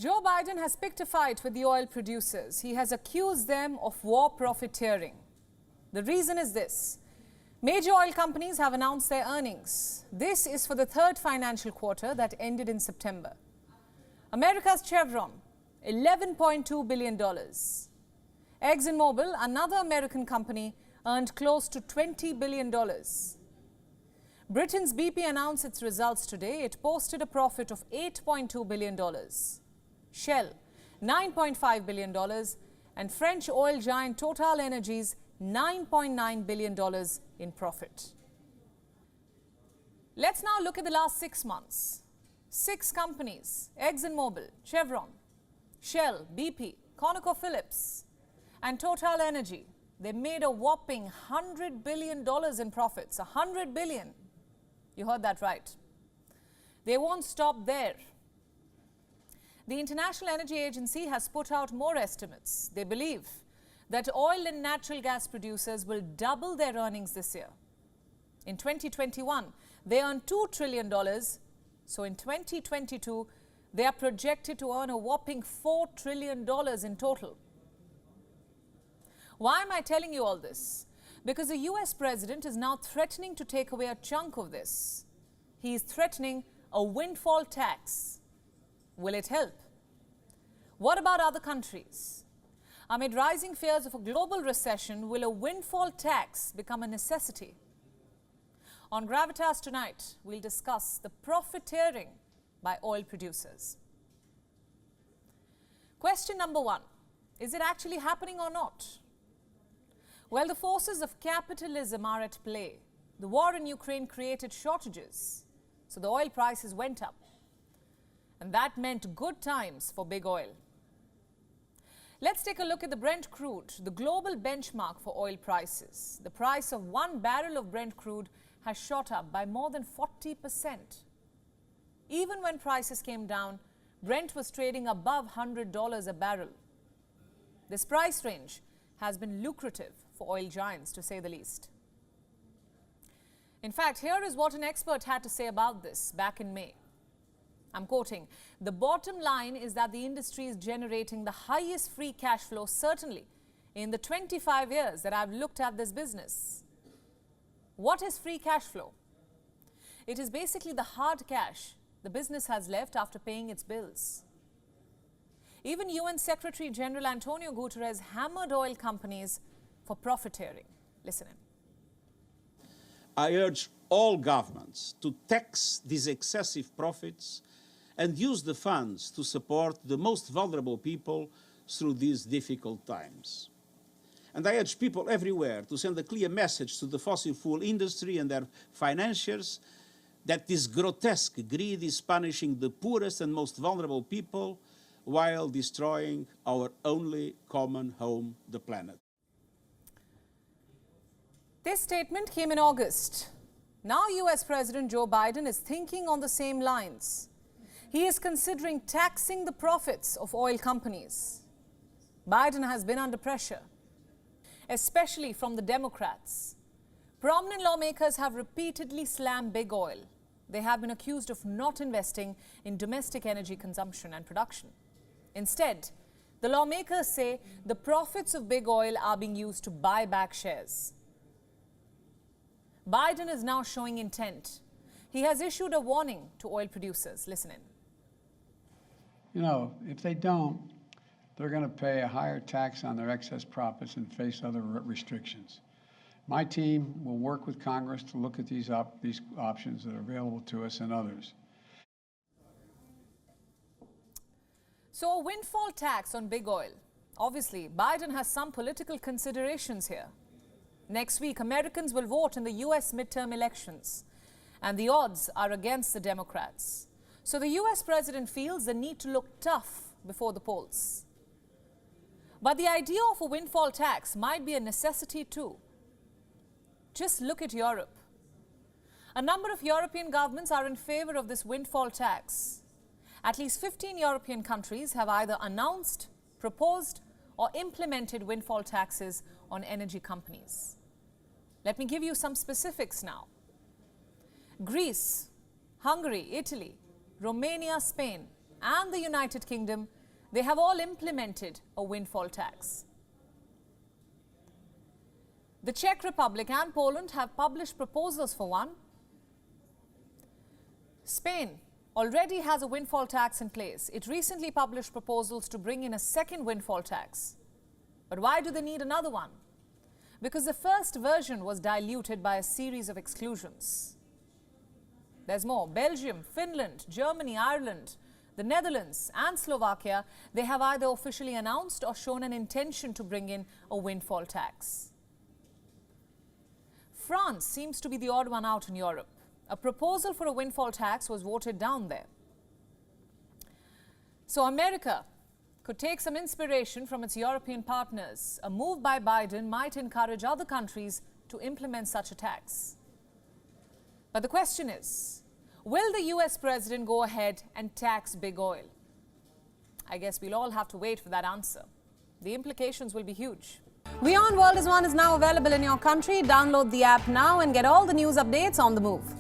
Joe Biden has picked a fight with the oil producers. He has accused them of war profiteering. The reason is this. Major oil companies have announced their earnings. This is for the third financial quarter that ended in September. America's Chevron, $11.2 billion. ExxonMobil, another American company, earned close to $20 billion. Britain's BP announced its results today. It posted a profit of $8.2 billion. Shell, $9.5 billion, and French oil giant Total Energies, $9.9 billion in profit. Let's now look at the last 6 months. 6 companies, ExxonMobil, Chevron, Shell, BP, ConocoPhillips, and Total Energy, they made a whopping $100 billion in profits. $100 billion. You heard that right. They won't stop there. The International Energy Agency has put out more estimates. They believe that oil and natural gas producers will double their earnings this year. In 2021, they earned $2 trillion. So in 2022, they are projected to earn a whopping $4 trillion in total. Why am I telling you all this? Because the US president is now threatening to take away a chunk of this. He is threatening a windfall tax. Will it help? What about other countries? Amid rising fears of a global recession, will a windfall tax become a necessity? On Gravitas tonight, we'll discuss the profiteering by oil producers. Question number 1, is it actually happening or not? Well, the forces of capitalism are at play. The war in Ukraine created shortages, so the oil prices went up. And that meant good times for big oil. Let's take a look at the Brent crude, the global benchmark for oil prices. The price of 1 barrel of Brent crude has shot up by more than 40%. Even when prices came down, Brent was trading above $100 a barrel. This price range has been lucrative for oil giants, to say the least. In fact, here is what an expert had to say about this back in May. I'm quoting, "The bottom line is that the industry is generating the highest free cash flow, certainly in the 25 years that I've looked at this business." What is free cash flow? It is basically the hard cash the business has left after paying its bills. Even UN Secretary General Antonio Guterres hammered oil companies for profiteering. Listen in. I urge all governments to tax these excessive profits and use the funds to support the most vulnerable people through these difficult times. And I urge people everywhere to send a clear message to the fossil fuel industry and their financiers that this grotesque greed is punishing the poorest and most vulnerable people while destroying our only common home, the planet. This statement came in August. Now US President Joe Biden is thinking on the same lines. He is considering taxing the profits of oil companies. Biden has been under pressure, especially from the Democrats. Prominent lawmakers have repeatedly slammed big oil. They have been accused of not investing in domestic energy consumption and production. Instead, the lawmakers say the profits of big oil are being used to buy back shares. Biden is now showing intent. He has issued a warning to oil producers. Listen in. You know, if they don't, they're going to pay a higher tax on their excess profits and face other restrictions. My team will work with Congress to look at these options that are available to us and others. So a windfall tax on big oil. Obviously, Biden has some political considerations here. Next week, Americans will vote in the US midterm elections, and the odds are against the Democrats. So the US president feels the need to look tough before the polls. But the idea of a windfall tax might be a necessity too. Just look at Europe. A number of European governments are in favor of this windfall tax. At least 15 European countries have either announced, proposed, or implemented windfall taxes on energy companies. Let me give you some specifics now. Greece, Hungary, Italy, Romania, Spain and the United Kingdom, they have all implemented a windfall tax. The Czech Republic and Poland have published proposals for one. Spain already has a windfall tax in place. It recently published proposals to bring in a second windfall tax. But why do they need another one? Because the first version was diluted by a series of exclusions. There's more. Belgium, Finland, Germany, Ireland, the Netherlands and Slovakia, they have either officially announced or shown an intention to bring in a windfall tax. France seems to be the odd one out in Europe. A proposal for a windfall tax was voted down there. So America could take some inspiration from its European partners. A move by Biden might encourage other countries to implement such a tax. But the question is, will the US president go ahead and tax big oil? I guess we'll all have to wait for that answer. The implications will be huge. WION World is now available in your country. Download the app now and get all the news updates on the move.